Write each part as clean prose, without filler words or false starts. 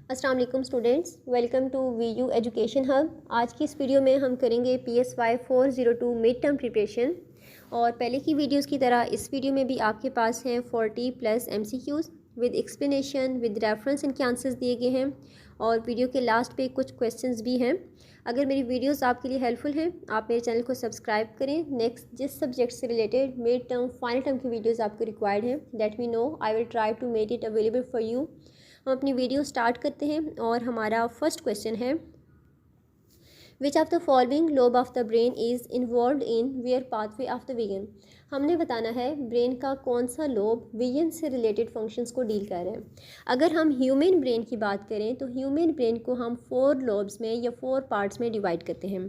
अस्सलाम वालेकुम students, welcome to VU education hub. आज की इस वीडियो में हम करेंगे PSY 402 मिड टर्म प्रिपरेशन। और पहले की वीडियोस की तरह इस वीडियो में भी आपके पास हैं 40+ MCQs with explanation with reference, इनके आंसर्स दिए गए हैं और वीडियो के लास्ट पे कुछ क्वेश्चंस भी हैं। अगर मेरी वीडियोस आपके लिए हेल्पफुल हैं, आप मेरे चैनल को सब्सक्राइब करें। नेक्स्ट जिस सब्जेक्ट से related mid term final term की वीडियोस आपको रिक्वायर्ड हैं, let me know, I will try to make it available for you. हम अपनी वीडियो स्टार्ट करते हैं और हमारा फर्स्ट क्वेश्चन है, which of the following lobe of the brain is involve in where pathway of the vision. हमने बताना है ब्रेन का कौन सा लोब विजन से रिलेटेड फंक्शंस को डील कर रहे हैं। अगर हम ह्यूमन ब्रेन की बात करें तो ह्यूमन ब्रेन को हम 4 लोब्स में या 4 पार्ट्स में डिवाइड करते हैं।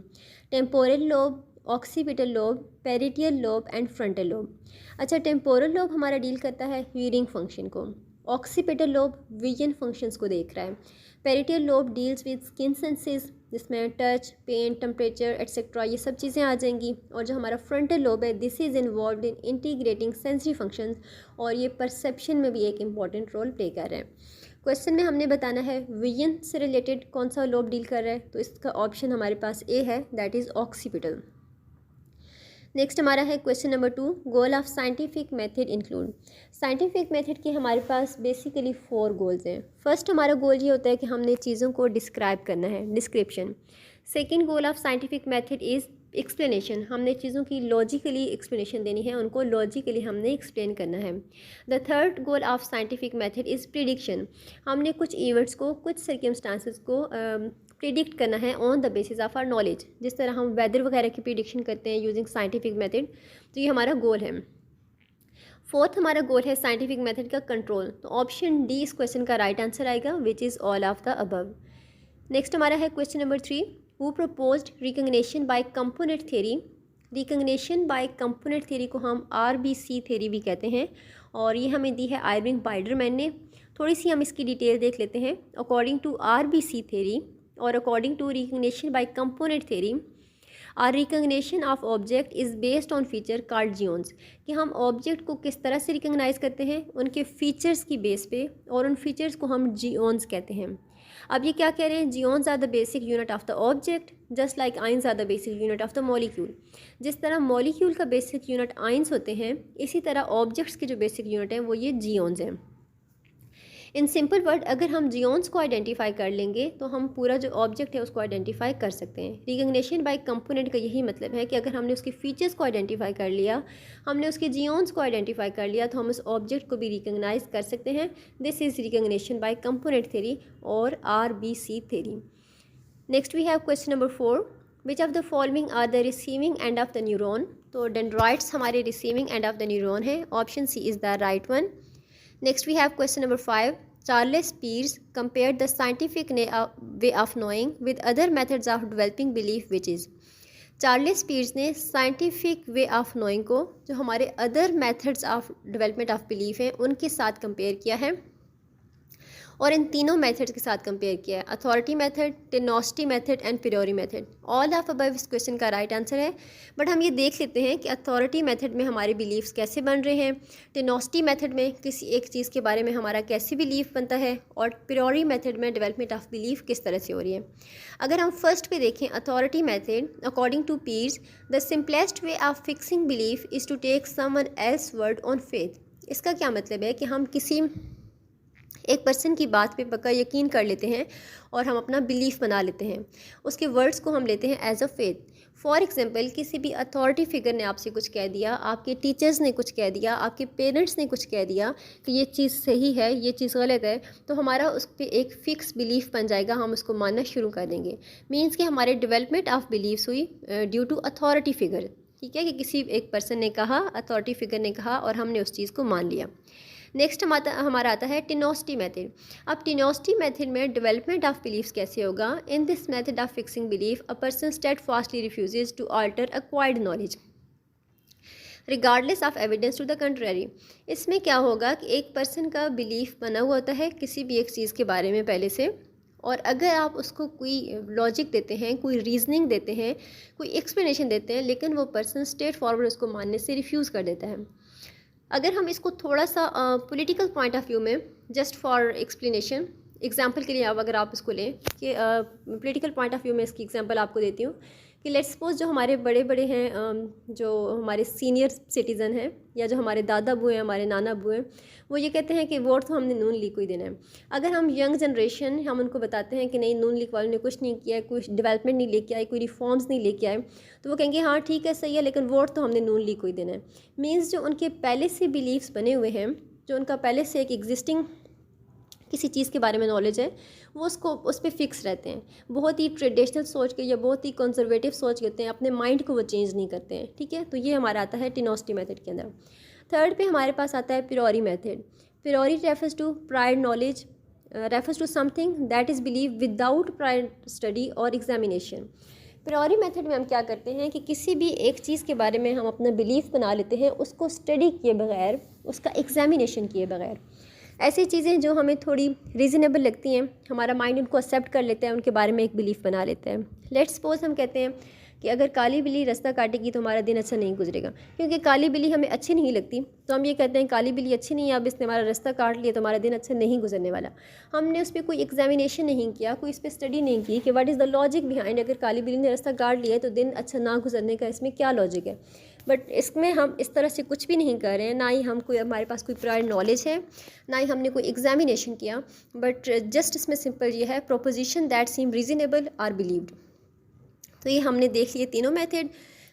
Temporal lobe, occipital lobe, parietal lobe and frontal lobe. अच्छा, टेम्पोरल लोब हमारा डील करता है हीयरिंग फंक्शन को, ऑक्सीपिटल लोब विजन फंक्शंस को देख रहा है, parietal lobe deals with skin senses जिसमें टच, पेन, टेम्परेचर एट्सेट्रा ये सब चीज़ें आ जाएंगी। और जो हमारा फ्रंटल लोब है, this is involve in integrating sensory functions और ये परसेप्शन में भी एक इंपॉर्टेंट रोल प्ले कर रहे हैं। क्वेश्चन में हमने बताना है विजन से रिलेटेड कौन सा लोब डील कर रहा है, तो इसका ऑप्शन हमारे पास ए है, दैट इज़ ऑक्सीपिटल। नेक्स्ट हमारा है question number 2, goal of scientific method include. Scientific method के हमारे पास बेसिकली 4 गोल्स हैं। फर्स्ट हमारा गोल ये होता है कि हमने चीज़ों को डिस्क्राइब करना है, description. Second goal of scientific method is explanation, हमने चीज़ों की लॉजिकली एक्सप्लेनेशन देनी है, उनको लॉजिकली हमने एक्सप्लेन करना है। The third goal of scientific method is prediction, हमने कुछ इवेंट्स को, कुछ सर्कमस्टांसेस को प्रिडिक्ट करना है on the basis of our knowledge, जिस तरह हम वेदर वगैरह की प्रिडिक्शन करते हैं यूजिंग साइंटिफिक मेथड। तो ये हमारा गोल है। फोर्थ हमारा गोल है साइंटिफिक मेथड का कंट्रोल, तो ऑप्शन डी इस क्वेश्चन का राइट आंसर आएगा, which is all of the above. Next हमारा है question number 3, who proposed recognition by component theory. Recognition by component theory को हम RBC थ्योरी भी कहते हैं और ये हमें दी है आयरिंग बाइडरमैन ने। थोड़ी सी हम इसकी डिटेल देख लेते हैं। अकॉर्डिंग टू RBC थ्योरी और according to recognition by component theory, are recognition of object is based on feature called geons, कि हम ऑब्जेक्ट को किस तरह से रिकग्नाइज करते हैं, उनके फीचर्स की बेस पे, और उन फीचर्स को हम जियोन्स कहते हैं। अब ये क्या कह रहे हैं, geons are the basic unit of the object just like ions are the basic unit of the molecule. जिस तरह मॉलिक्यूल का बेसिक यूनिट आइंस होते हैं, इसी तरह ऑब्जेक्ट्स के जो बेसिक यूनिट हैं वो ये जियोन्स हैं। इन सिंपल वर्ड, अगर हम जियोन्स को आइडेंटिफाई कर लेंगे तो हम पूरा जो ऑब्जेक्ट है उसको आइडेंटिफाई कर सकते हैं। रिकग्निशन बाय कंपोनेंट का यही मतलब है कि अगर हमने उसके फीचर्स को आइडेंटिफाई कर लिया, हमने उसके जियोन्स को आइडेंटिफाई कर लिया, तो हम उस ऑब्जेक्ट को भी रिकग्नाइज कर सकते हैं। This is recognition by component theory और RBC theory. Next we have question number 4, which of the following are the receiving end of the neuron. तो डेंड्राइट्स हमारे receiving end of the neuron है, option C is the right one. Next we have question number 5, Charles Peirce compared the scientific way of knowing with other methods of developing belief, which is। Charles pirs ने scientific way of knowing को जो हमारे other methods of development of belief हैं उनके साथ compare किया है और इन तीनों मेथड्स के साथ कंपेयर किया है, authority method, tenacity method and priori method. All of above इस क्वेश्चन का राइट आंसर है। बट हम ये देख लेते हैं कि अथॉरिटी मेथड में हमारे बिलीव्स कैसे बन रहे हैं, टेनोसिटी मेथड में किसी एक चीज़ के बारे में हमारा कैसे बिलीफ बनता है, और प्रियोरी मेथड में डेवलपमेंट ऑफ बिलीफ किस तरह से हो रही है। अगर हम फर्स्ट पे देखें authority method, according to Peirce the simplest way of fixing belief is to take someone else word on faith. इसका क्या मतलब है कि हम किसी एक पर्सन की बात पे पक्का यकीन कर लेते हैं और हम अपना बिलीफ बना लेते हैं, उसके वर्ड्स को हम लेते हैं as a faith. For example, किसी भी अथॉरिटी फिगर ने आपसे कुछ कह दिया, आपके टीचर्स ने कुछ कह दिया, आपके पेरेंट्स ने कुछ कह दिया कि ये चीज़ सही है, ये चीज़ गलत है, तो हमारा उस पर एक फ़िक्स बिलीफ बन जाएगा, हम उसको मानना शुरू कर देंगे। मीन्स कि हमारे डेवलपमेंट ऑफ बिलीव्स हुई ड्यू टू अथॉरिटी फिगर। ठीक है, कि किसी एक पर्सन ने कहा, अथॉरिटी फिगर ने कहा और हमने उस चीज़ को मान लिया। नेक्स्ट हमारा आता है टेनोसिटी मेथड। अब टेनोसिटी मेथड में डेवलपमेंट ऑफ बिलीफ्स कैसे होगा। In this method of fixing belief a person steadfastly refuses to alter acquired knowledge regardless of evidence to the contrary. इसमें क्या होगा कि एक पर्सन का बिलीफ बना हुआ होता है किसी भी एक चीज़ के बारे में पहले से, और अगर आप उसको कोई लॉजिक देते हैं, कोई रीजनिंग देते हैं, कोई एक्सप्लेनेशन देते हैं, लेकिन वो पर्सन स्ट्रेट फॉरवर्ड उसको मानने से रिफ्यूज़ कर देता है। अगर हम इसको थोड़ा सा पॉलिटिकल पॉइंट ऑफ व्यू में, जस्ट फॉर एक्सप्लेनेशन, एग्जाम्पल के लिए अब अगर आप इसको लें कि पॉलिटिकल पॉइंट ऑफ व्यू में इसकी एग्जांपल आपको देती हूँ कि लेट्स सपोज जो हमारे बड़े बड़े हैं, जो हमारे सीनियर सिटीज़न हैं या जो हमारे दादा अबू हैं, हमारे नाना अबू हैं, वो ये कहते हैं कि वोट तो हमने नून लीग को ही देना है। अगर हम यंग जनरेशन हम उनको बताते हैं कि नहीं, नून लीग वालों ने कुछ नहीं किया है, कुछ डेवलपमेंट नहीं लेके आए, कोई रिफॉर्म्स नहीं लेके आए, तो वो कहेंगे हाँ ठीक है, सही है, लेकिन वोट तो हमने नून लीग को ही देना है। मीन्स जो उनके पहले से बिलीव्स बने हुए हैं, जो उनका पहले से एक एग्जिस्टिंग किसी चीज़ के बारे में नॉलेज है, वो उसको उस पर फिक्स रहते हैं। बहुत ही ट्रेडिशनल सोच के या बहुत ही कंजर्वेटिव सोच के होते हैं, अपने माइंड को वो चेंज नहीं करते हैं। ठीक है, तो ये हमारा आता है टेनोसिटी मेथड के अंदर। थर्ड पे हमारे पास आता है priori method. Priori refers to prior knowledge, refers to something that is believe without prior study और एग्जामिनेशन। प्रियोरी मेथड में हम क्या करते हैं कि किसी भी एक चीज़ के बारे में हम अपना बिलीफ बना लेते हैं, उसको स्टडी किए बगैर, उसका एग्जामिनेशन किए बगैर। ऐसी चीज़ें जो हमें थोड़ी रीज़नेबल लगती हैं, हमारा माइंड उनको एक्सेप्ट कर लेता है, उनके बारे में एक बिलीफ बना लेता है। लेट्स सपोज हम कहते हैं कि अगर काली बिल्ली रास्ता काटेगी तो हमारा दिन अच्छा नहीं गुजरेगा, क्योंकि काली बिल्ली हमें अच्छी नहीं लगती, तो हम ये कहते हैं काली बिल्ली अच्छी नहीं है, अब इसने हमारा रास्ता काट लिया तो हमारा दिन अच्छा नहीं गुजरने वाला। हमने उस पर कोई एग्जामिनेशन नहीं किया, कोई इस पर स्टडी नहीं की कि what is the logic behind, अगर काली बिल्ली ने रास्ता काट लिया है तो दिन अच्छा ना गुजरने का इसमें क्या लॉजिक है। बट इसमें हम इस तरह से कुछ भी नहीं कर रहे हैं, ना ही हम कोई, हमारे पास कोई प्रायर नॉलेज है, ना ही हमने कोई एग्जामिनेशन किया, बट जस्ट इसमें सिंपल ये है, proposition that seem reasonable are believed. तो ये हमने देख लिए तीनों मेथड।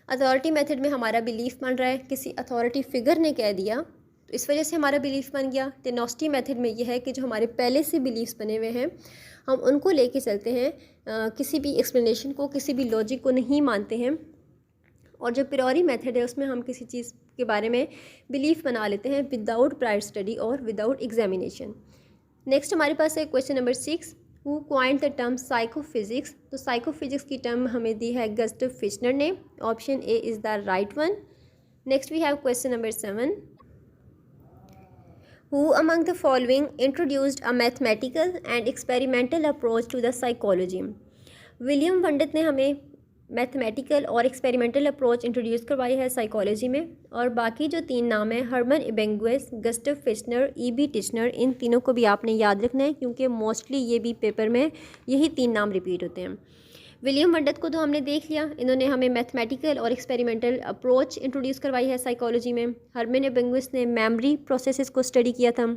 अथॉरिटी मेथड में हमारा बिलीफ बन रहा है, किसी अथॉरिटी फिगर ने कह दिया तो इस वजह से हमारा बिलीफ बन गया। टेनोसिटी मेथड में यह है कि जो हमारे पहले से बिलीव्स बने हुए हैं हम उनको लेके चलते हैं, किसी भी एक्सप्लेनेशन को, किसी भी लॉजिक को नहीं मानते हैं। और जो प्रियोरी मेथड है उसमें हम किसी चीज़ के बारे में बिलीफ बना लेते हैं विदाउट प्रायर स्टडी और विदाउट एग्जामिनेशन। नेक्स्ट हमारे पास है question number 6, who coined the term psychophysics. तो साइकोफिजिक्स की टर्म हमें दी है गस्टव फिशनर ने। Option A is the right one. Next we have question number 7, who among the following introduced a mathematical and experimental approach to the psychology. William Wundt ने हमें mathematical और experimental approach introduce करवाई है psychology में। और बाकी जो तीन नाम हैं, हर्मन इबेंगुएस, गस्टव फिशनर, ई.बी. टिश्नर, इन तीनों को भी आपने याद रखना है, क्योंकि मोस्टली ये भी पेपर में यही तीन नाम रिपीट होते हैं। विलियम वंडत को तो हमने देख लिया, इन्होंने हमें मैथमेटिकल और एक्सपेरिमेंटल अप्रोच इंट्रोड्यूस करवाई है साइकोलॉजी में। हर्मन इबेंगुएस ने मेमोरी प्रोसेसेस को स्टडी किया था,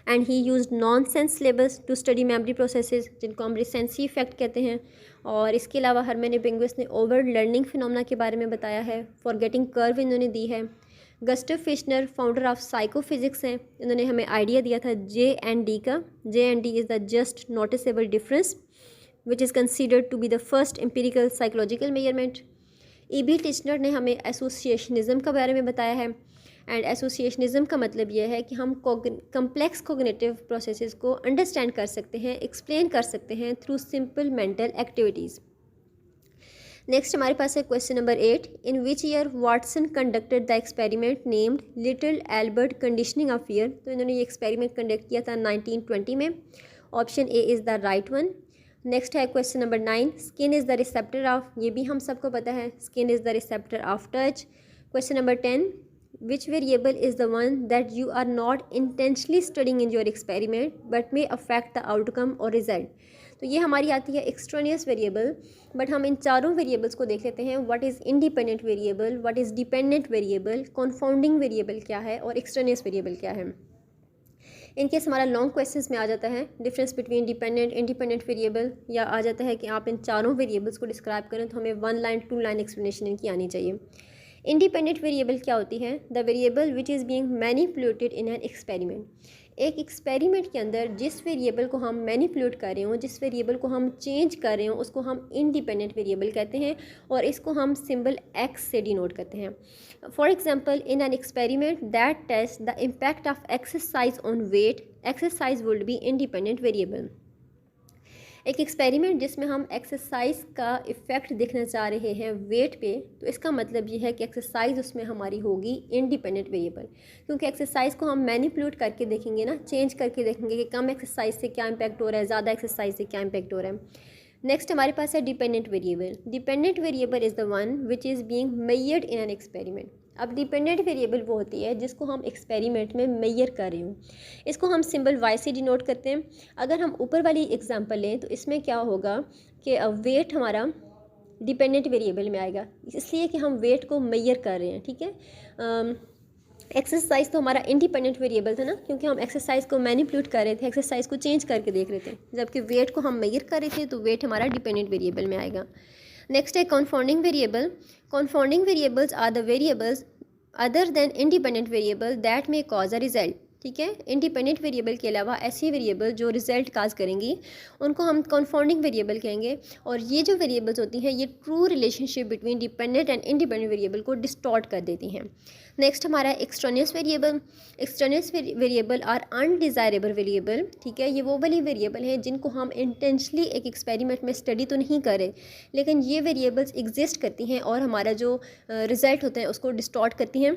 and he used nonsense syllables to study memory processes, जिनको हम रिसेंसी इफेक्ट कहते हैं। और इसके अलावा हर्मन इबेंगुएस ने ओवर लर्निंग फिनोमेना के बारे में बताया है। फॉरगेटिंग कर्व इन्होंने दी है। Gustav Fechner founder of psychophysics हैं, इन्होंने हमें आइडिया दिया था J&D का। J&D is the just noticeable difference which is considered to be the first empirical psychological measurement. E B. Titchener ने हमें एसोसिएशनिज़म के बारे में बताया है, एंड एसोसिएशनिज़म का मतलब यह है कि हम कम्प्लेक्स कोग्निटिव प्रोसेसेस को अंडरस्टैंड कर सकते हैं, एक्सप्लेन कर सकते हैं through simple mental activities. Next हमारे पास है question number 8, in which year Watson conducted the experiment named Little Albert conditioning of year. तो इन्होंने ये एक्सपेरिमेंट कंडक्ट किया था 1920 में। Option A is the right one. Next है question number 9, skin is the receptor of, ये भी हम सबको पता है, skin is the receptor of touch. Question number 10, which variable is the one that you are not intentionally studying in your experiment but may affect the outcome or result। तो ये हमारी आती है एक्सट्रेनियस वेरिएबल, बट हम इन चारों variables को देख लेते हैं। What is independent variable, what is dependent variable, confounding variable क्या है और एक्सट्रेनियस वेरिएबल क्या है। इनकेस हमारा लॉन्ग क्वेश्चंस में आ जाता है difference between dependent independent variable, या आ जाता है कि आप इन चारों वेरिएबल्स को डिस्क्राइब करें, तो हमें 1 लाइन 2 लाइन एक्सप्लेनेशन इनकी आनी चाहिए। इंडिपेंडेंट वेरिएबल क्या होती है? The variable which is being manipulated in an experiment. एक एक्सपेरिमेंट के अंदर जिस वेरिएबल को हम मैनिपुलेट कर रहे हो, जिस वेरिएबल को हम चेंज कर रहे हो, उसको हम इंडिपेंडेंट वेरिएबल कहते हैं, और इसको हम सिंबल एक्स से डिनोट करते हैं। For example, in an experiment that test the impact of exercise on weight, exercise would be independent variable. एक एक्सपेरिमेंट जिसमें हम एक्सरसाइज का इफ़ेक्ट देखना चाह रहे हैं वेट पे, तो इसका मतलब ये है कि एक्सरसाइज उसमें हमारी होगी इंडिपेंडेंट वेरिएबल, क्योंकि एक्सरसाइज को हम मैनिपुलेट करके देखेंगे ना, चेंज करके देखेंगे कि कम एक्सरसाइज से क्या इम्पैक्ट हो रहा है, ज़्यादा एक्सरसाइज से क्या इम्पैक्ट हो रहा है। नेक्स्ट हमारे पास है dependent variable. Dependent variable is the one which is being measured in an experiment. अब डिपेंडेंट वेरिएबल वो होती है जिसको हम एक्सपेरिमेंट में मेजर कर रहे हूँ। इसको हम सिंबल वाई से डिनोट करते हैं। अगर हम ऊपर वाली एग्जांपल लें तो इसमें क्या होगा कि वेट हमारा डिपेंडेंट वेरिएबल में आएगा, इसलिए कि हम वेट को मेजर कर रहे हैं, ठीक है। एक्सरसाइज तो हमारा इंडिपेंडेंट वेरिएबल था ना, क्योंकि हम एक्सरसाइज को मैनिपुलेट कर रहे थे, एक्सरसाइज को चेंज करके देख रहे थे, जबकि वेट को हम मेजर कर रहे थे तो वेट हमारा डिपेंडेंट वेरिएबल में आएगा। नेक्स्ट है confounding variable. Confounding variables are the variables other than independent variable that may cause a result, ठीक है। इंडिपेंडेंट वेरिएबल के अलावा ऐसी वेरिएबल जो रिजल्ट काज करेंगी उनको हम कॉन्फाउंडिंग वेरिएबल कहेंगे। और ये जो वेरिएबल्स होती हैं ये true relationship between dependent and independent variable को डिस्टॉर्ट कर देती हैं। नेक्स्ट हमारा extraneous variable. Extraneous variable are undesirable variable, ठीक है। ये वो वाली वेरिएबल हैं जिनको हम इंटेंशनली एक एक्सपेरिमेंट में स्टडी तो नहीं करें, लेकिन ये वेरिएबल्स एग्जिस्ट करती हैं और हमारा जो रिज़ल्ट होता है उसको डिस्टॉर्ट करती हैं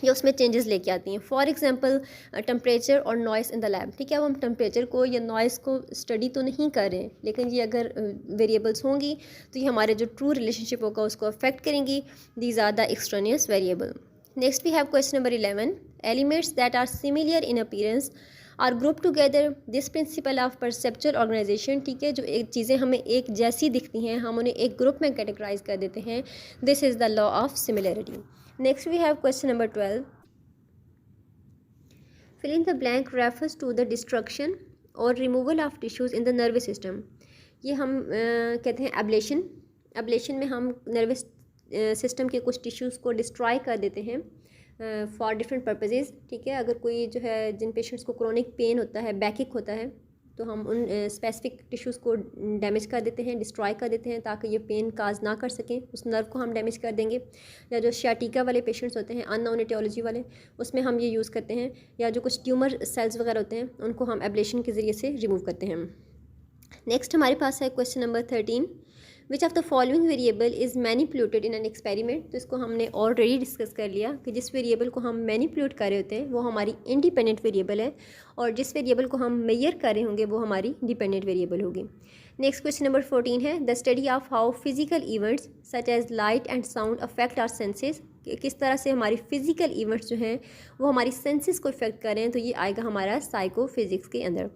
या उसमें चेंजेस लेके आती हैं। फॉर एग्जांपल टेम्परेचर और नॉइस इन द लैब, ठीक है। अब हम टेम्परेचर को या नॉइस को स्टडी तो नहीं कर रहे हैं, लेकिन ये अगर वेरिएबल्स होंगी तो ये हमारे जो ट्रू रिलेशनशिप होगा उसको अफेक्ट करेंगी। These are the extraneous variable. Next we have question number 11। Elements that are similar in appearance are group together. This principle of perceptual organisation, ठीक है। जो एक चीज़ें हमें एक जैसी दिखती हैं हम उन्हें एक ग्रुप में कैटेगराइज कर देते हैं। This is the law of similarity. Next we have question number 12. Fill in the blank refers to the destruction or removal of tissues in the nervous system. ये हम कहते हैं एब्लेशन। एब्लेशन में हम नर्वस सिस्टम के कुछ tissues को destroy कर देते हैं फॉर डिफरेंट पर्पजेज़, ठीक है। अगर कोई जो है जिन पेशेंट्स को क्रोनिक पेन होता है, बैकिक होता है, तो हम उन स्पेसिफिक टिश्यूज़ को डैमेज कर देते हैं, डिस्ट्रॉय कर देते हैं ताकि ये पेन काज ना कर सकें, उस नर्व को हम डैमेज कर देंगे। या जो शियाटिका वाले पेशेंट्स होते हैं, अननोन एटियोलॉजी वाले, उसमें हम ये यूज़ करते हैं। या जो कुछ ट्यूमर सेल्स वगैरह होते हैं उनको हम एब्लेशन के ज़रिए से रिमूव करते हैं। नेक्स्ट हमारे पास है question number 13। Which of the following variable is manipulated in an experiment. तो इसको हमने ऑलरेडी डिस्कस कर लिया कि जिस वेरिएबल को हम मैनिपुलेट कर रहे होते हैं वो हमारी इंडिपेंडेंट वेरिएबल है, और जिस वेरिएबल को हम मेजर कर रहे होंगे वो हमारी डिपेंडेंट वेरिएबल होगी। नेक्स्ट क्वेश्चन नंबर 14 है the study of how physical events such as light and sound affect our senses. किस तरह से हमारी फिजिकल इवेंट्स जो हैं वो हमारी सेंसेस को इफेक्ट कर रहे हैं, तो ये आएगा हमारा साइकोफिजिक्स के अंदर।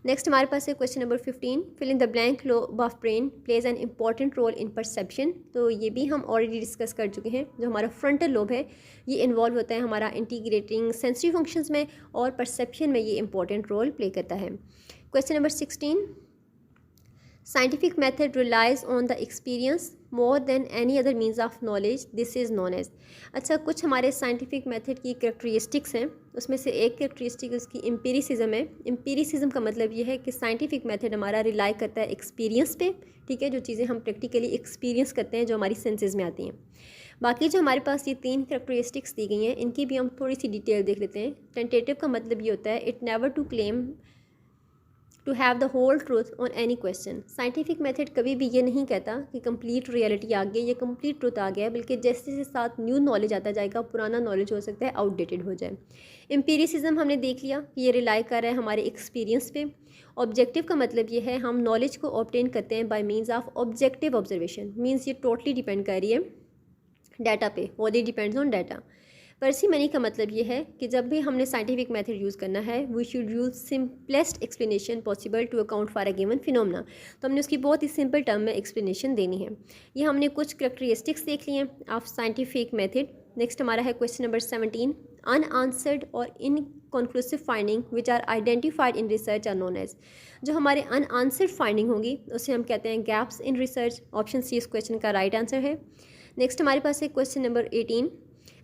नेक्स्ट हमारे पास है question number 15। Fill in the blank lobe of brain plays an important role in perception. तो ये भी हम ऑलरेडी डिस्कस कर चुके हैं। जो हमारा फ्रंटल लोब है ये इन्वॉल्व होता है हमारा इंटीग्रेटिंग सेंसरी फंक्शंस में, और परसेप्शन में ये इंपॉर्टेंट रोल प्ले करता है। Question number 16। Scientific method relies on the experience more than any other means of knowledge. This is known as। अच्छा, कुछ हमारे साइंटिफिक मेथड की कैरेक्टरिस्टिक्स हैं, उसमें से एक कैरेक्टरिस्टिक उसकी एम्पिरिसिज्म है। एम्पिरिसिज्म का मतलब ये है कि साइंटिफिक मेथड हमारा रिलाई करता है एक्सपीरियंस पे, ठीक है। जो चीज़ें हम प्रैक्टिकली एक्सपीरियंस करते हैं जो हमारी सेंसेस में आती हैं। बाकी जो हमारे पास ये 3 कैरेक्टरिस्टिक्स दी गई हैं इनकी भी हम थोड़ी सी डिटेल देख लेते हैं। टेंटेटिव का मतलब ये होता है it never to claim to have the whole truth on any question. Scientific method कभी भी ये नहीं कहता कि कंप्लीट रियलिटी आ गई या कंप्लीट ट्रूथ आ गया, बल्कि जैसे जैसे साथ न्यू नॉलेज आता जाएगा पुराना नॉलेज हो सकता है आउटडेटेड हो जाए। एम्पिरिसिज्म हमने देख लिया कि ये रिलाई कर रहा है हमारे एक्सपीरियंस पे। ऑब्जेक्टिव का मतलब ये है हम नॉलेज को ऑब्टेन करते हैं bye means of objective observation. Means ये टोटली डिपेंड कर रही है डाटा पे, ओनली डिपेंड्स ऑन डाटा। पर्सिमनी का मतलब ये है कि जब भी हमने साइंटिफिक मेथड यूज़ करना है we should use simplest explanation possible to account for a given phenomena. तो हमने उसकी बहुत ही सिंपल टर्म में एक्सप्लेनेशन देनी है। ये हमने कुछ कैरेक्टरिस्टिक्स देख ली हैं ऑफ साइंटिफिक मेथड। नेक्स्ट हमारा है question number 17। Unanswered or inconclusive finding which are identified in research are known as. जो हमारे अनआंसर्ड फाइंडिंग होंगी उसे हम कहते हैं gaps in research. Option C इस क्वेश्चन का राइट आंसर है। नेक्स्ट हमारे पास है question number 18।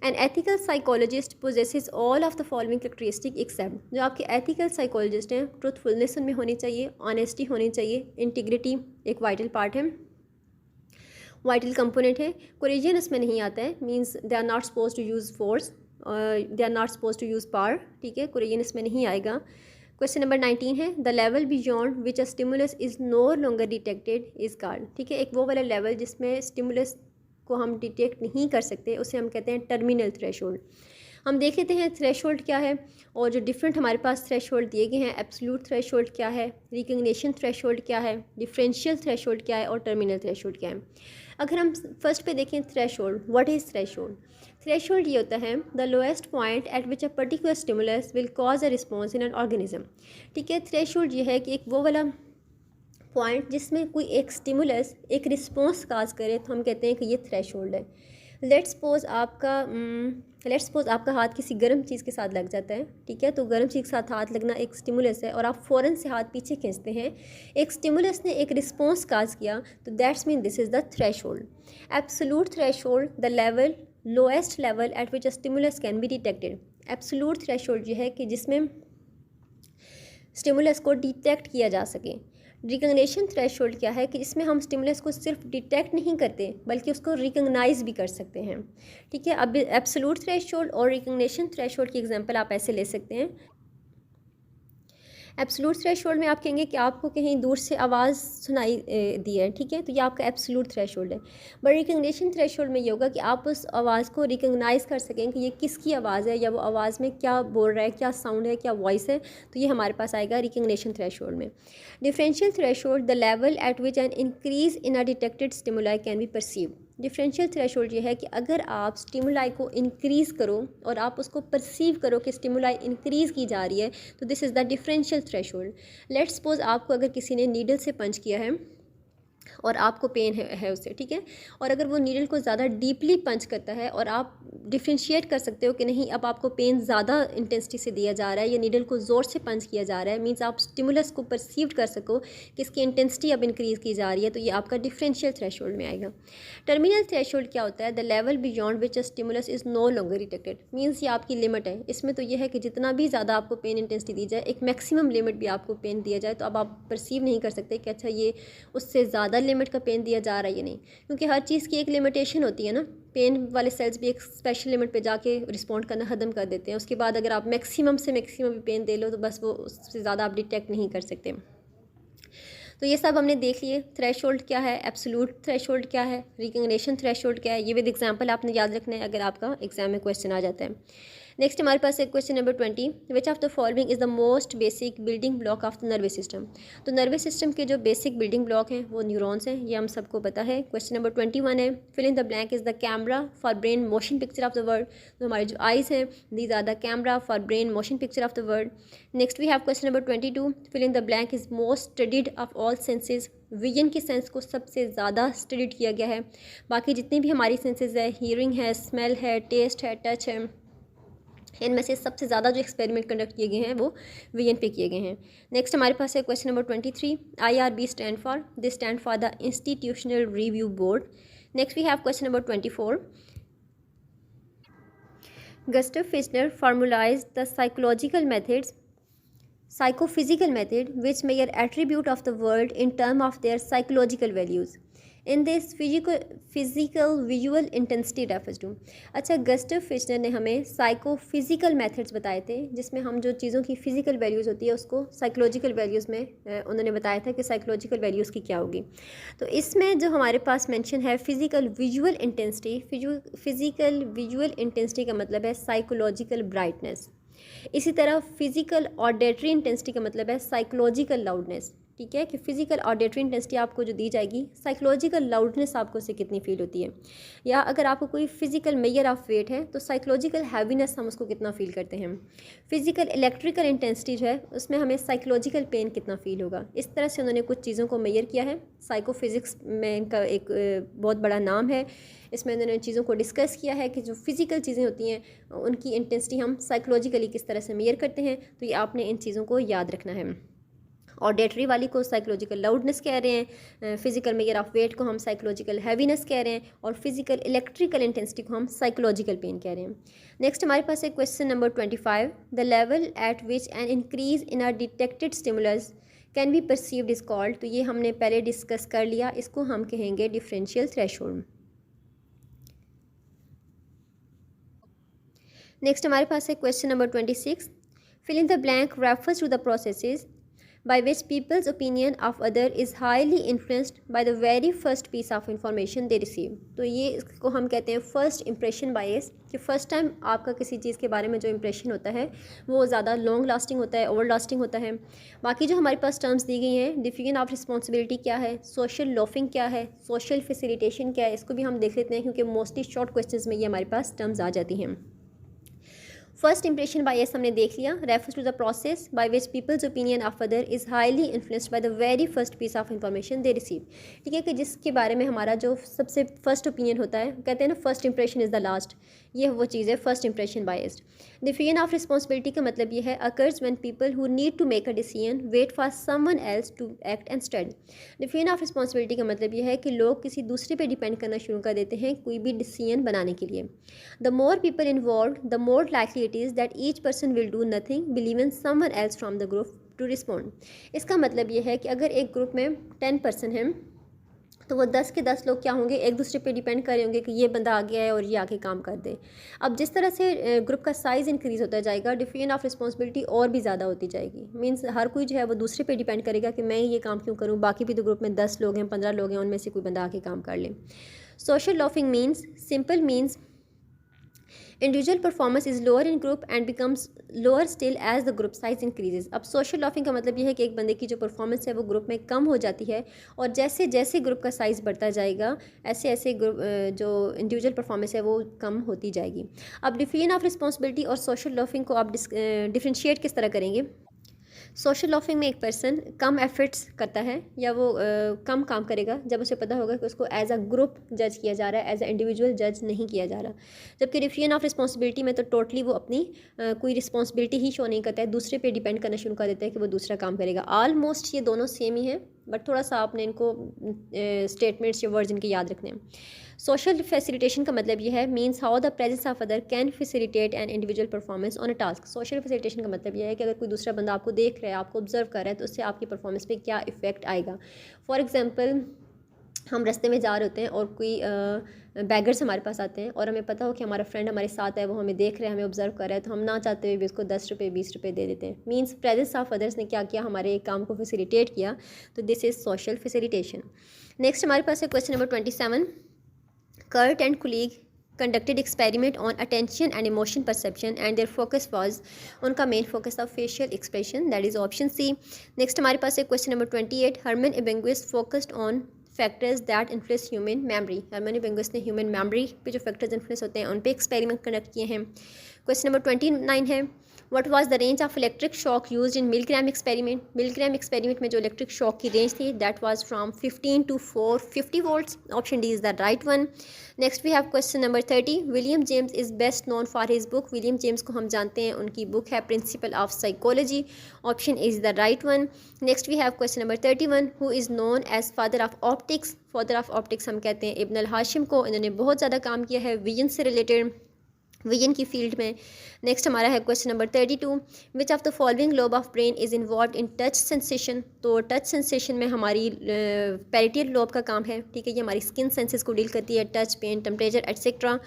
An ethical psychologist possesses all of the following characteristic except. जो आपके एथिकल साइकोलॉजिस्ट हैं ट्रूथफुलनेस उनमें होनी चाहिए, ऑनेस्टी होनी चाहिए, इंटीग्रिटी एक वाइटल पार्ट है, वाइटल कंपोनेंट है। कोरेजन इसमें नहीं आता है, means they are not suppose to use force, they are not suppose to use power, ठीक है। कोरेजन इसमें नहीं आएगा। क्वेश्चन नंबर 19 है the level beyond which a stimulus is no longer detected is called, ठीक है। एक वो वाला लेवल जिसमें स्टिमुलस को हम डिटेक्ट नहीं कर सकते उसे हम कहते हैं टर्मिनल थ्रेशोल्ड। हम देख लेते हैं थ्रेशोल्ड क्या है और जो डिफरेंट हमारे पास थ्रेशोल्ड दिए गए हैं। एब्सोल्यूट थ्रेशोल्ड क्या है, रिकग्निशन थ्रेशोल्ड क्या है, डिफरेंशियल थ्रेशोल्ड क्या है और टर्मिनल थ्रेशोल्ड क्या है। अगर हम फर्स्ट पे देखें threshold, what is threshold? Threshold ये होता है the lowest point eight which a particular stimulus will cause a response in an organism. ठीक है, थ्रेशोल्ड ये है कि एक वो वाला पॉइंट जिसमें कोई एक स्टिमुलस एक रिस्पॉन्स काज करे, तो हम कहते हैं कि ये थ्रेशोल्ड है। लेट्स सपोज आपका हाथ किसी गर्म चीज़ के साथ लग जाता है। ठीक है, तो गर्म चीज़ के साथ हाथ लगना एक स्टिमुलस है और आप फ़ौरन से हाथ पीछे खींचते हैं, एक स्टिमुलस ने एक रिस्पॉन्स काज किया, तो that's mean this is the threshold. Absolute threshold the level lowest level eight which a stimulus can be detected. Absolute threshold ये है कि जिसमें स्टिमुलस को डिटेक्ट किया जा सके। रिकग्निशन थ्रेशोल्ड क्या है कि इसमें हम स्टिमुलस को सिर्फ डिटेक्ट नहीं करते बल्कि उसको रिकग्नाइज भी कर सकते हैं। ठीक है, अब एब्सोल्यूट थ्रेशोल्ड और रिकग्निशन थ्रेशोल्ड की एग्जांपल आप ऐसे ले सकते हैं। एब्सोल्यूट थ्रेशोल्ड में आप कहेंगे कि आपको कहीं दूर से आवाज़ सुनाई दी है। ठीक है, तो ये आपका एब्सोल्यूट थ्रेशोल्ड है। बट रिकग्निशन थ्रेशोल्ड में ये होगा कि आप उस आवाज़ को रिकग्नाइज़ कर सकें कि ये किसकी आवाज़ है या वो आवाज़ में क्या बोल रहा है, क्या साउंड है, क्या वॉइस है, तो ये हमारे पास आएगा रिकग्निशन थ्रेशोल्ड में। Differential threshold the level eight which an increase in a detected stimuli can be perceived. Differential threshold ये है कि अगर आप स्टिमुलाई को इंक्रीज़ करो और आप उसको परसीव करो कि स्टिमुलाई इंक्रीज़ की जा रही है, तो this is the differential threshold. Let's suppose आपको अगर किसी ने नीडल से पंच किया है और आपको पेन है उससे। ठीक है, और अगर वो नीडल को ज़्यादा डीपली पंच करता है और आप डिफ्रेंशिएट कर सकते हो कि नहीं अब आपको पेन ज़्यादा इंटेंसिटी से दिया जा रहा है या नीडल को ज़ोर से पंच किया जा रहा है, मीन्स आप स्टिमुलस को परसीव कर सको कि इसकी इंटेंसिटी अब इंक्रीज़ की जा रही है, तो ये आपका डिफरेंशियल थ्रेशोल्ड में आएगा। टर्मिनल थ्रेशोल्ड क्या होता है? The level beyond which a stimulus is no longer detected. Means ये आपकी लिमिट है। इसमें तो ये है कि जितना भी ज़्यादा आपको पेन इंटेंसिटी दी जाए, एक मैक्सिमम लिमिट भी आपको पेन दिया जाए, तो अब आप परसीव नहीं कर सकते कि अच्छा ये उससे ज़्यादा लिमिट का पेन दिया जा रहा है या नहीं, क्योंकि हर चीज़ की एक लिमिटेशन होती है ना। पेन वाले सेल्स भी एक स्पेशल लिमिट पे जाके रिस्पॉन्ड करना ख़त्म कर देते हैं। उसके बाद अगर आप मैक्सिमम से मैक्सिमम भी पेन दे लो तो बस वो उससे ज़्यादा आप डिटेक्ट नहीं कर सकते। तो ये सब हमने देख लिए। थ्रेशोल्ड क्या है, एब्सोल्यूट थ्रेशोल्ड क्या है, रिकग्निशन थ्रेशोल्ड क्या है, ये विद एग्जांपल आपने याद रखना है अगर आपका एग्जाम में क्वेश्चन आ जाता है। नेक्स्ट हमारे पास है question number 20, which of the following is the most basic building block of the nervous system. तो नर्वस सिस्टम के जो बेसिक बिल्डिंग ब्लॉक हैं वो न्यूरॉन्स हैं, ये हम सबको पता है। क्वेश्चन नंबर 21 है, fill in the blank is the camera for brain motion picture of the world. तो हमारी जो आइज़ हैं these are the camera for brain motion picture of the world. Next we have question number 22, fill in the blank is most studied of all senses. Vision के sense को सबसे ज़्यादा studied किया गया है। बाकी जितनी भी हमारी सेंसेज है, हियरिंग है, स्मेल है, टेस्ट है, टच है, इनमें से सबसे ज़्यादा जो एक्सपेरिमेंट कंडक्ट किए गए हैं वो विजन पे किए गए हैं। नेक्स्ट हमारे पास है question number 23, IRB stand for, this stand for the institutional review board. Next we have question number 24, Gustav Fischler formalized the psychophysical method which measure attribute of the world in terms of their psychological values. In this physical visual intensity refers to। अच्छा, गस्टव Fechner ने हमें psychophysical methods बताए थे जिसमें हम जो चीज़ों की फ़िज़िकल वैल्यूज़ होती है उसको साइकोलॉजिकल वैल्यूज़ में उन्होंने बताया था कि साइकोलॉजिकल वैल्यूज़ की क्या होगी। तो इसमें जो हमारे पास मेंशन है physical visual intensity, physical visual intensity का मतलब है साइकोलॉजिकल ब्राइटनेस। इसी तरह फिजिकल ऑडिटरी इंटेंसिटी का मतलब है साइकोलॉजिकल लाउडनेस। ठीक है, कि फिजिकल ऑडिटरी इंटेंसिटी आपको जो दी जाएगी, साइकोलॉजिकल लाउडनेस आपको उससे कितनी फील होती है। या अगर आपको कोई फिजिकल मेजर ऑफ वेट है तो साइकोलॉजिकल हैवीनेस हम उसको कितना फील करते हैं। फिजिकल इलेक्ट्रिकल इंटेंसिटी जो है उसमें हमें साइकोलॉजिकल पेन कितना फील होगा। इस तरह से उन्होंने कुछ चीज़ों को मेजर किया है। साइकोफिजिक्स में इनका एक बहुत बड़ा नाम है। इसमें उन्होंने चीज़ों को डिस्कस किया है कि जो फिजिकल चीज़ें होती हैं उनकी इंटेंसिटी हम साइकोलॉजिकली किस तरह से मेजर करते हैं। तो ये आपने इन चीज़ों को याद रखना है। ऑडिटरी वाली को साइकोलॉजिकल लाउडनेस कह रहे हैं, फिजिकल मेजर ऑफ वेट को हम साइकोलॉजिकल हैवीनेस कह रहे हैं, और फिजिकल इलेक्ट्रिकल इंटेंसिटी को हम साइकोलॉजिकल पेन कह रहे हैं। नेक्स्ट हमारे पास है question number 25, the level eight which an increase in a detected stimulus can be perceived is called. तो ये हमने पहले डिस्कस कर लिया, इसको हम कहेंगे डिफरेंशियल थ्रेशोल्ड। नेक्स्ट हमारे पास है question number 26, fill in the blank refers to the processes by which people's opinion of other is highly influenced by the very first piece of information they receive। तो ये इसको हम कहते हैं first impression बायस, कि फ़र्स्ट टाइम आपका किसी चीज़ के बारे में जो इम्प्रेशन होता है वो ज़्यादा लॉन्ग लास्टिंग होता है, ओवर लास्टिंग होता है। बाकी जो हमारे पास टर्म्स दी गई हैं, डिफिजन ऑफ रिस्पॉन्सिबिलिटी क्या है, सोशल लॉफिंग क्या है, सोशल फैसिलिटेशन क्या है, इसको भी हम देख लेते हैं क्योंकि मोस्टली शॉर्ट क्वेश्चंस में ये हमारे पास टर्म्स आ जाती हैं। फर्स्ट इंप्रेशन बायस हमने देख लिया, refers to the process by which people's opinion of other is highly influenced by the very first piece of information they receive. ठीक है, कि जिसके बारे में हमारा जो सबसे फर्स्ट ओपिनियन होता है, कहते हैं ना first impression is the last, ये वो चीज़ है first impression biased. Diffusion of responsibility का मतलब ये है occurs when people who need to make a decision wait for someone else to act and study. Diffusion of responsibility का मतलब ये है कि लोग किसी दूसरे पे डिपेंड करना शुरू कर देते हैं कोई भी डिसीजन बनाने के लिए। The more people involve the more likely it is that each person will do nothing believe in someone else from the group to respond. इसका मतलब ये है कि अगर एक ग्रुप में 10 पर्सन हैं तो वो 10 के 10 लोग क्या होंगे, एक दूसरे पे डिपेंड कर रहे होंगे कि ये बंदा आ गया है और ये आके काम कर दे। अब जिस तरह से ग्रुप का साइज़ इंक्रीज़ होता जाएगा, डिफिजन ऑफ रिस्पॉन्सिबिलिटी और भी ज़्यादा होती जाएगी। मींस हर कोई जो है वो दूसरे पे डिपेंड करेगा कि मैं ये काम क्यों करूँ, बाकी भी तो ग्रुप में 10 लोग हैं, 15 लोग हैं, उनमें से कोई बंदा आके काम कर ले। Social loafing means simple means individual performance is lower in group and becomes lower still as the group size increases. अब सोशल लॉफिंग का मतलब यह है कि एक बंदे की जो परफॉर्मेंस है वो ग्रुप में कम हो जाती है, और जैसे जैसे ग्रुप का साइज़ बढ़ता जाएगा ऐसे ऐसे ग्रुप जो इंडिविजुअल परफॉर्मेंस है वो कम होती जाएगी। अब डिफिजन ऑफ रिस्पॉन्सिबिलिटी और सोशल लॉफिंग को आप डिफ्रेंशिएट किस तरह करेंगे। सोशल लॉफिंग में एक पर्सन कम एफर्ट्स करता है या वो कम काम करेगा जब उसे पता होगा कि उसको एज अ ग्रुप जज किया जा रहा है, एज अ इंडिविजुअल जज नहीं किया जा रहा। जबकि डिफिजन ऑफ रिस्पॉन्सिबिलिटी में तो टोटली वो अपनी कोई रिस्पॉन्सिबिलिटी ही शो नहीं करता है, दूसरे पे डिपेंड करना शुरू कर देता है कि वो दूसरा काम करेगा। ऑलमोस्ट ये दोनों सेम ही है, बट थोड़ा सा आपने इनको स्टेटमेंट्स या वर्ड्स इनके याद रखने हैं। सोशल फैसिलिटेशन का मतलब यह है means how the presence of other can facilitate an individual performance on a task. Social facilitation का मतलब यह है कि अगर कोई दूसरा बंदा आपको देख रहा है, आपको ऑब्जर्व कर रहा है, तो उससे आपकी परफॉर्मेंस पे क्या इफेक्ट आएगा। फॉर एग्जांपल, हम रास्ते में जा रहे होते हैं और कोई बैगर्स हमारे पास आते हैं और हमें पता हो कि हमारा फ्रेंड हमारे साथ है, वो हमें देख रहा है, हमें ऑब्जर्व कर रहा है, तो हम ना चाहते हुए भी उसको 10 रुपये 20 रुपये दे देते हैं। मीन्स प्रेजेंस ऑफ अदर्स ने क्या किया, हमारे काम को फैसिलिटेट किया, तो this is social facilitation. Next हमारे पास है question number 27। Kurt and colleague conducted experiment on attention and emotion perception and their focus was, उनका मेन फोकस था facial expression, that is option C। Next हमारे पास है question number 28। Hermann Ebbinghaus focused on factors that influence human memory. Hermann Ebbinghaus ने human memory पे जो factors influence होते हैं उन पे एक्सपेरिमेंट कंडक्ट किए हैं। क्वेश्चन नंबर 29 है what was the range of electric shock used in Milgram experiment. Milgram experiment में जो इलेक्ट्रिक शॉक की रेंज थी that was from 15 to 450 volts. Option D is the right one. Next we have question number 30। William James is best known for his book. William James को हम जानते हैं, उनकी book है principle of psychology. Option is the right one. Next we have question number 31। Who is known as father of optics. Father of optics हम कहते हैं इब्न अल हाशिम को। इन्होंने बहुत ज़्यादा काम किया है विजन से रिलेटेड, विजन की फील्ड में। नेक्स्ट हमारा है question number 32। Which of the following lobe of brain is involve in touch sensation. तो टच सेंसेशन में हमारी पैरिटियल लोब का काम है, ठीक है, ये हमारी स्किन सेंसेस को डील करती है, touch, pain, temperature etcetera.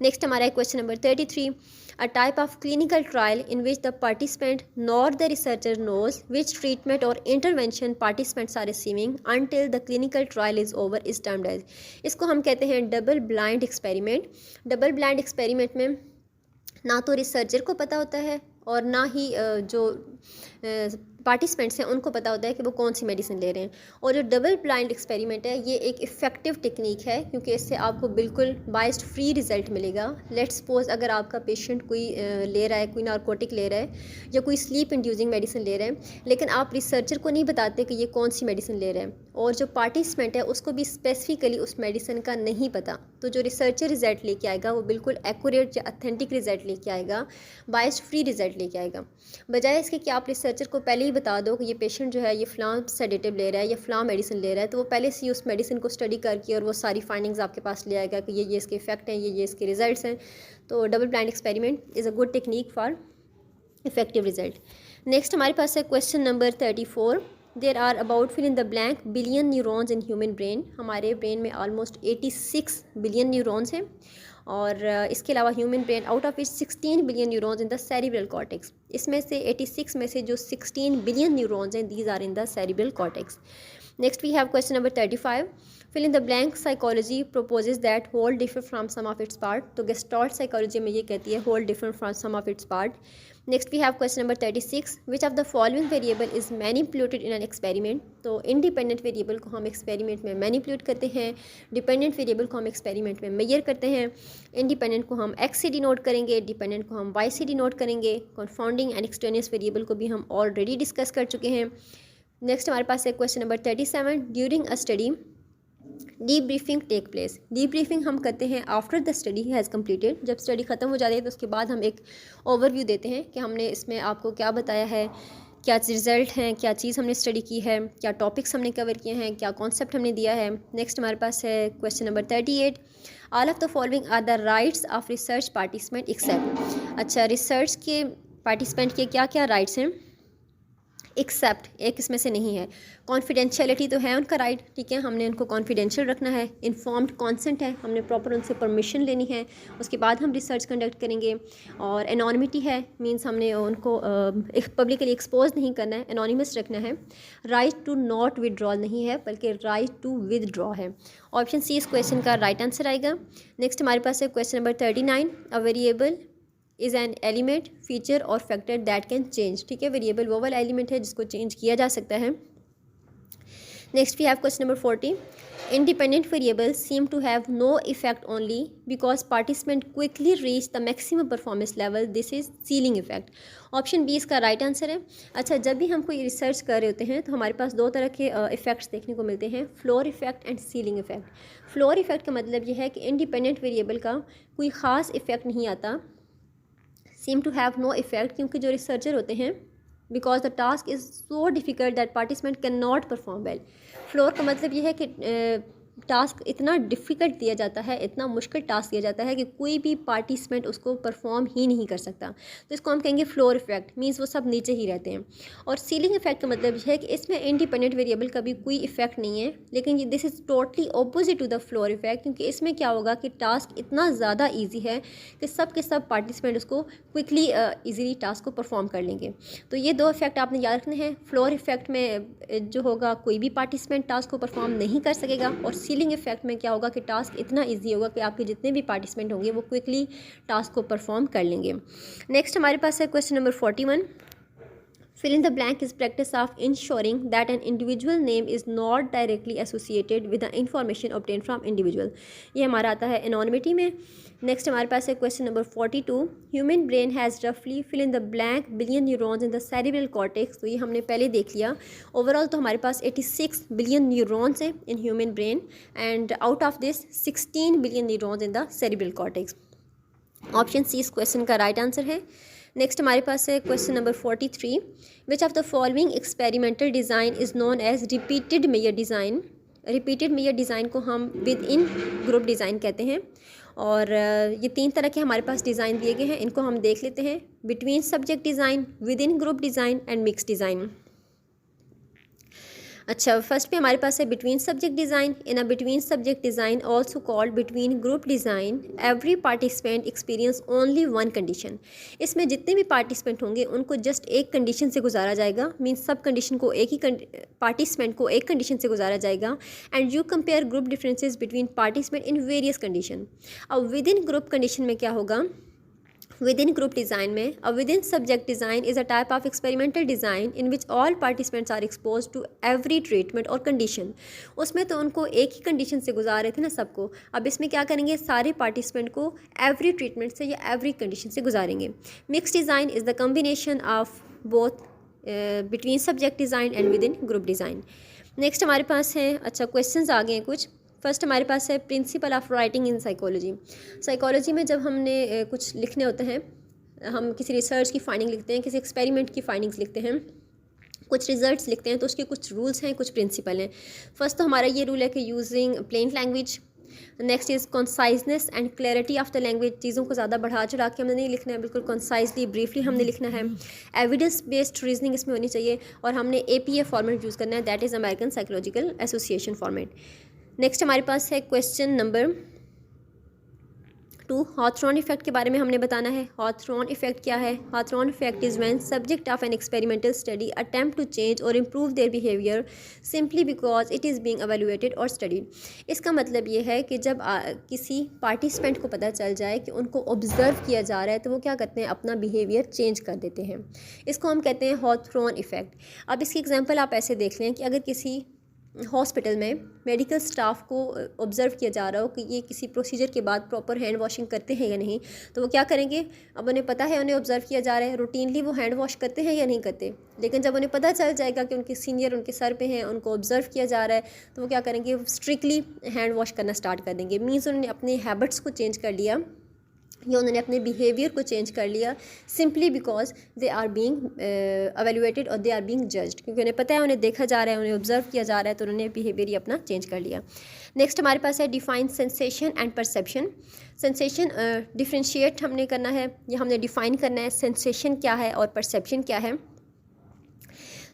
Next हमारा है question number 33। A type of clinical trial in which the participant not the researcher knows which treatment or intervention participants are receiving until the clinical trial is over is termed as. इसको हम कहते हैं double blind experiment. Double blind experiment में ना तो researcher को पता होता है और ना ही जो पार्टिसिपेंट्स हैं उनको पता होता है कि वो कौन सी मेडिसिन ले रहे हैं। और जो डबल ब्लाइंड एक्सपेरिमेंट है ये एक इफ़ेक्टिव टेक्निक है क्योंकि इससे आपको बिल्कुल बायस्ड फ्री रिजल्ट मिलेगा। लेट्स सपोज अगर आपका पेशेंट कोई ले रहा है, कोई नारकोटिक ले रहा है या कोई स्लीप इंड्यूसिंग मेडिसिन ले रहा है, लेकिन आप रिसर्चर को नहीं बताते कि ये कौन सी मेडिसिन ले रहे हैं, और जो पार्टिसिपेंट है उसको भी स्पेसिफिकली उस मेडिसिन का नहीं पता, तो जो रिसर्चर रिजल्ट लेके आएगा वो बिल्कुल एक्यूरेट या अथेंटिक रिजल्ट लेके आएगा, बायस्ड फ्री रिजल्ट लेके आएगा। बजाय इसके कि आप रिसर्चर को पहले ही बता दो कि ये पेशेंट जो है ये फ़लाँ सेडेटिव ले रहा है या फ़लाँ मेडिसिन ले रहा है, तो वो पहले से ही उस मेडिसिन को स्टडी करके और वो सारी फाइंडिंग्स आपके पास ले आएगा कि ये इसके इफेक्ट हैं, ये इसके रिजल्ट्स हैं। तो double blind experiment is a good technique for effective result. Next हमारे पास है question number 34। There are about fill in the blank billion neurons in human brain. हमारे ब्रेन में ऑलमोस्ट 86 बिलियन न्यूरॉन्स हैं और इसके अलावा human brain out of which 16 billion neurons in the cerebral cortex, इसमें से 86 में से जो 16 बिलियन न्यूरॉन्स हैं these are in the cerebral cortex. Next we have question number 35, fill in the blank psychology proposes that whole differ from sum of its part, तो gestalt psychology में ये कहती है whole differ from sum of its part. Next we have question number 36, which of the following variable is manipulated in an experiment, तो independent variable को हम experiment में manipulate करते हैं, डिपेंडेंट वेरिएबल को हम एक्सपेरिमेंट में मेजर करते हैं। इंडिपेंडेंट को हम एक्स से डिनोट करेंगे, डिपेंडेंट को हम वाई से डिनोट करेंगे। कन्फाउंडिंग एंड एक्सटेनियस वेरिएबल को भी हम ऑलरेडी डिस्कस कर चुके हैं। नेक्स्ट हमारे पास है question number 37, during a study debriefing take place, debriefing हम करते हैं after the study has completed, जब स्टडी ख़त्म हो जाती है तो उसके बाद हम एक ओवरव्यू देते हैं कि हमने इसमें आपको क्या बताया है, क्या रिज़ल्ट हैं, क्या चीज़ हमने स्टडी की है, क्या टॉपिक्स हमने कवर किए हैं, क्या कॉन्सेप्ट हमने दिया है। नेक्स्ट हमारे पास है question number 38, all of the following are the rights of research participant except, अच्छा रिसर्च के पार्टिसिपेंट के क्या क्या राइट्स हैं एक्सेप्ट एक इसमें से नहीं है। कॉन्फिडेंशियलिटी तो है उनका राइट, ठीक है, हमने उनको कॉन्फिडेंशियल रखना है। इन्फॉर्म्ड कॉन्सेंट है, हमने प्रॉपर उनसे परमिशन लेनी है, उसके बाद हम रिसर्च कंडक्ट करेंगे। और एनोनिमिटी है, मींस हमने उनको पब्लिकली एक्सपोज नहीं करना है, एनोनिमस रखना है। राइट टू नॉट विदड्रॉल नहीं है बल्कि राइट टू विदड्रॉ है। ऑप्शन सी इस क्वेश्चन का राइट आंसर आएगा। नेक्स्ट हमारे पास है question number 39, a variable is an element feature और फैक्टर दैट कैन चेंज, ठीक है, वेरिएबल वो वाला एलिमेंट है जिसको चेंज किया जा सकता है। Next we have question number 40, independent variable seem to have no effect only because participant quickly reach the maximum performance level, this is ceiling effect. Option B इसका राइट आंसर है। अच्छा, जब भी हम कोई रिसर्च कर रहे होते हैं तो हमारे पास दो तरह के इफेक्ट्स देखने को मिलते हैं, floor effect and ceiling effect. Floor effect का मतलब यह है कि इंडिपेंडेंट वेरिएबल का कोई ख़ास इफेक्ट नहीं आता, seem to have no effect, क्योंकि जो रिसर्चर होते हैं because the task is so difficult that participant can not perform well. Floor का मतलब ये है कि टास्क इतना डिफ़िकल्ट दिया जाता है, इतना मुश्किल टास्क दिया जाता है कि कोई भी पार्टिसिपेंट उसको परफॉर्म ही नहीं कर सकता, तो इसको हम कहेंगे फ्लोर इफेक्ट, मींस वो सब नीचे ही रहते हैं। और सीलिंग इफेक्ट का मतलब यह है कि इसमें इंडिपेंडेंट वेरिएबल का भी कोई इफेक्ट नहीं है, लेकिन this is totally opposite to the floor effect, क्योंकि इसमें क्या होगा कि टास्क इतना ज़्यादा ईजी है कि सब के सब पार्टिसिपेंट उसको क्विकली ईजीली टास्क को परफॉर्म कर लेंगे। तो ये दो इफेक्ट आपने याद रखने हैं। फ्लोर इफेक्ट में जो होगा कोई भी पार्टिसिपेंट टास्क को परफॉर्म नहीं कर सकेगा, और सीलिंग इफेक्ट में क्या होगा कि टास्क इतना इजी होगा कि आपके जितने भी पार्टिसिपेंट होंगे वो क्विकली टास्क को परफॉर्म कर लेंगे। नेक्स्ट हमारे पास है question number 41, fill in the blank is practice of ensuring that an individual name is not directly associated with the information obtained from individual, ये हमारा आता है anonymity में। नेक्स्ट हमारे पास है question number 42, human brain has रफली fill in the blank billion neurons in the cerebral cortex, तो ये हमने पहले देख लिया। ओवरऑल तो हमारे पास 86 बिलियन न्यूरॉन्स हैं in human brain, and out of this 16 billion neurons in the cerebral cortex. Option C इस क्वेश्चन का राइट आंसर है। नेक्स्ट हमारे पास है question number 43, which of the following experimental design is known as repeated measure design. Repeated measure design को हम with in group design कहते हैं, और ये तीन तरह के हमारे पास डिज़ाइन दिए गए हैं, इनको हम देख लेते हैं। Between subject design, within group design and mix design. अच्छा, फर्स्ट पे हमारे पास है between subject design. In a between subject design also called between group design, every participant experience only one condition. इसमें जितने भी पार्टिसिपेंट होंगे उनको जस्ट एक कंडीशन से गुजारा जाएगा, मीन्स सब कंडीशन को एक ही पार्टिसिपेंट को एक कंडीशन से गुजारा जाएगा। And you compare group differences between participant in various condition. अब विद इन ग्रुप कंडीशन में क्या होगा, विद इन ग्रुप डिज़ाइन में a within subject design is a type of experimental design in which all participants are expose to every treatment और condition. उसमें तो उनको एक ही कंडीशन से गुजार रहे थे ना सबको, अब इसमें क्या करेंगे, सारे पार्टिसिपेंट को एवरी ट्रीटमेंट से या एवरी कंडीशन से गुजारेंगे। Mix design is the combination of both between subject design and within group design. Next हमारे पास है, अच्छा क्वेश्चंस आ गए हैं कुछ। फर्स्ट हमारे पास है principle of writing in psychology. Psychology में जब हमने कुछ लिखने होते हैं, हम किसी रिसर्च की फाइंडिंग लिखते हैं, किसी एक्सपेरिमेंट की फाइंडिंग्स लिखते हैं, कुछ रिजल्ट्स लिखते हैं, तो उसके कुछ रूल्स हैं, कुछ प्रिंसिपल हैं। फर्स्ट तो हमारा ये रूल है कि using plain language. Next is conciseness and clarity of the language, चीज़ों को ज़्यादा बढ़ा चढ़ा के हमने नहीं लिखना है, बिल्कुल कंसाइजली ब्रीफली हमने लिखना है। एविडेंस बेस्ड रीजनिंग इसमें होनी चाहिए, और हमने APA फॉर्मेट यूज़ करना है, that is American psychological association format. Next हमारे पास है क्वेश्चन नंबर टू हॉथरॉन इफेक्ट के बारे में हमने बताना है। हॉथरॉन इफेक्ट क्या है? Hawthorne effect is when subject of an experimental study attempt to change or improve their behaviour simply because it is being evaluated or studied. इसका मतलब ये है कि जब किसी पार्टिसिपेंट को पता चल जाए कि उनको ऑब्ज़र्व किया जा रहा है तो वो क्या करते हैं, अपना बिहेवियर चेंज कर देते हैं। इसको हम कहते हैं हॉथरॉन इफेक्ट। अब इसकी एग्जांपल आप ऐसे देख लें कि अगर किसी हॉस्पिटल में मेडिकल स्टाफ को ऑब्ज़र्व किया जा रहा हो कि ये किसी प्रोसीजर के बाद प्रॉपर हैंड वॉशिंग करते हैं या नहीं, तो वो क्या करेंगे? अब उन्हें पता है, उन्हें ऑब्ज़र्व किया जा रहा है, रूटीनली वो हैंड वॉश करते हैं या नहीं करते। लेकिन जब उन्हें पता चल जाएगा कि उनके सीनियर उनके सर पे हैं, उनको ऑब्ज़र्व किया जा रहा है, तो वो क्या करेंगे? स्ट्रिक्टली हैंड वॉश करना स्टार्ट कर देंगे। मीन्स उन्होंने अपने हैबिट्स को चेंज कर लिया या उन्होंने अपने बिहेवियर को चेंज कर लिया simply because they are being evaluated और दे आर बीइंग जज्ड। क्योंकि उन्हें पता है, उन्हें देखा जा रहा है, उन्हें ऑब्जर्व किया जा रहा है, तो उन्होंने बिहेवियर ही अपना चेंज कर लिया। नेक्स्ट हमारे पास है define sensation and perception. Sensation differentiate हमने करना है या हमने डिफाइन करना है सेंसेशन क्या है और परसेप्शन क्या है।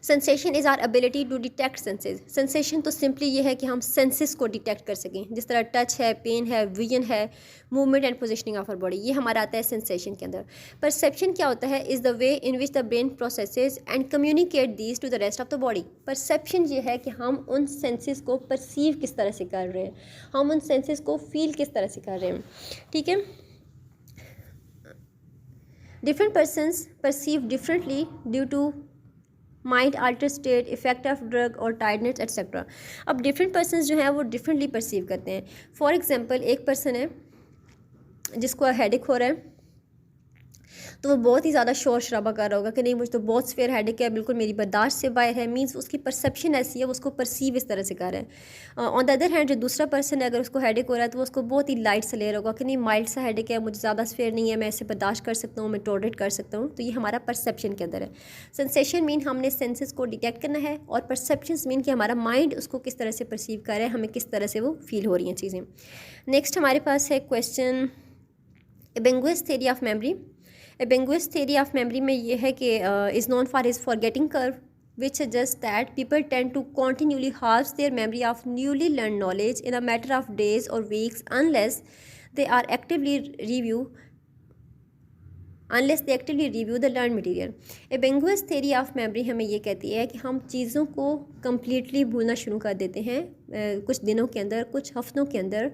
Sensation is our ability to detect senses. Sensation तो सिंपली ये है कि हम सेंसेस को डिटेक्ट कर सकें, जिस तरह टच है, पेन है, विजन है, movement and positioning of our body, ये हमारा आता है सेंसेशन के अंदर। परसेप्शन क्या होता है? Is the way in which the brain processes and communicate these two the rest of the body. Perception ये है कि हम उन सेंसेस को परसीव किस तरह से कर रहे हैं, हम उन सेंसेस को फील किस तरह से कर रहे हैं। ठीक है। Different persons perceive differently due to mind alter state, effect of drug और टायर्डनेस एट्सेट्रा। अब डिफरेंट पर्सनस जो हैं वो डिफरेंटली परसीव करते हैं। फॉर एग्जांपल एक पर्सन है जिसको हेडेक हो रहा है, तो वो बहुत ही ज़्यादा शोर शराबा कर रहा होगा कि नहीं मुझे तो बहुत स्फेयर हेडेक है, बिल्कुल मेरी बर्दाश्त से बाहर है। मीन्स उसकी परसेप्शन ऐसी है, वो उसको परसीव इस तरह से कर रहा है। ऑन द अदर हैंड जो दूसरा पर्सन है, अगर उसको हेडेक हो रहा है तो वो उसको बहुत ही लाइट से ले रहा होगा कि नहीं माइल्ड सा हेडेक है, मुझे ज़्यादा स्फेयर नहीं है, मैं इसे बर्दाश्त कर सकता हूँ, मैं टॉलरेट कर सकता हूँ। तो ये हमारा परसेप्शन के अंदर है। सेंसेशन मीन हमने सेंसेस को डिटेक्ट करना है और परसेप्शन मीन कि हमारा माइंड उसको किस तरह से परसीव कर रहा है, हमें किस तरह से वो फील हो रही हैं चीज़ें। नेक्स्ट हमारे पास है question Ebbinghaus theory of memory. Ebbinghaus theory of memory में ये है कि is known for his forgetting curve which suggests that people tend to continually halve their memory of newly learned knowledge in a matter of days or weeks unless they actively review the learned material. Ebbinghaus theory of memory हमें ये कहती है कि हम चीज़ों को completely भूलना शुरू कर देते हैं कुछ दिनों के अंदर, कुछ हफ्तों के अंदर,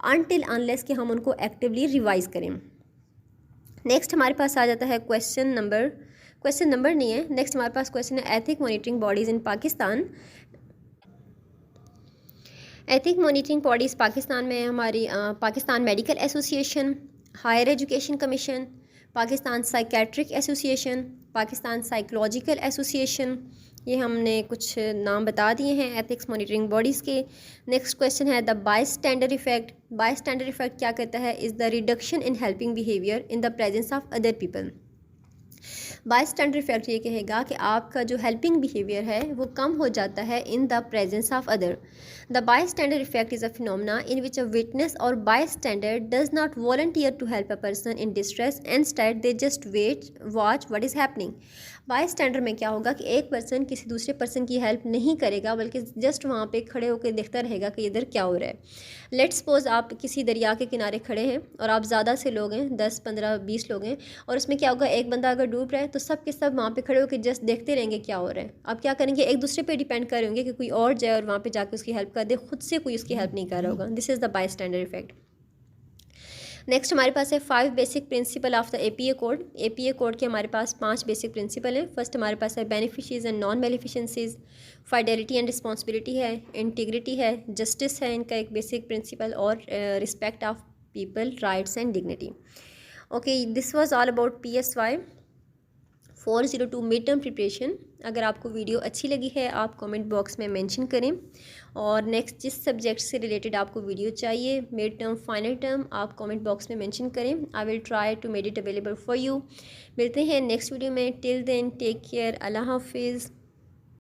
until unless कि हम उनको एक्टिवली रिवाइज करें। नेक्स्ट हमारे पास आ जाता है क्वेश्चन नंबर नहीं है, नेक्स्ट हमारे पास क्वेश्चन है ethic monitoring bodies in Pakistan. Ethic monitoring bodies Pakistan में हमारी Pakistan Medical Association, Higher Education Commission, Pakistan Psychiatric Association, Pakistan Psychological Association, ये हमने कुछ नाम बता दिए हैं एथिक्स मॉनिटरिंग बॉडीज़ के। नेक्स्ट क्वेश्चन है the bystander effect. Bystander effect क्या कहता है? Is the reduction in helping behaviour in the presence of other people. Bystander effect ये कहेगा कि आपका जो हेल्पिंग बिहेवियर है वो कम हो जाता है in the presence of other. The bystander effect is a phenomena in which a witness or bystander does not volunteer to help a person in distress, instead they just watch what is happening. Bystander में क्या होगा कि एक person किसी दूसरे person की help नहीं करेगा, बल्कि जस्ट वहाँ पे खड़े होकर देखता रहेगा कि इधर क्या हो रहा है। लेट्स सपोज आप किसी दरिया के किनारे खड़े हैं और आप ज़्यादा से लोग हैं, 10, 15, 20 लोग हैं, और उसमें क्या होगा, एक बंदा अगर डूब रहा है तो सब के सब वहाँ पे खड़े होकर जस्ट देखते रहेंगे क्या हो रहा है। आप क्या करेंगे, एक दूसरे पे डिपेंड कर होंगे कि कोई और जाए और वहाँ पे जाकर उसकी हेल्प कर दे, खुद से कोई उसकी हेल्प नहीं कर रहा होगा। This is the bystander effect. Next हमारे पास है 5 basic principle of the APA code. APA code के हमारे पास 5 बेसिक प्रिंसिपल हैं। फर्स्ट हमारे पास है beneficence and non beneficences, fidelity and responsibility है, इंटीग्रिटी है, जस्टिस है इनका एक बेसिक प्रिंसिपल, और respect of people, rights and dignity. Okay, this was all about PSY 402 mid term preparation. अगर आपको वीडियो अच्छी लगी है आप कमेंट बॉक्स में मेंशन करें, और नेक्स्ट जिस सब्जेक्ट से रिलेटेड आपको वीडियो चाहिए, मिड टर्म, फाइनल टर्म, आप कमेंट बॉक्स में मेंशन करें। I will try to made it available for you. मिलते हैं नेक्स्ट वीडियो में। Till then take care, Allah हाफिज़।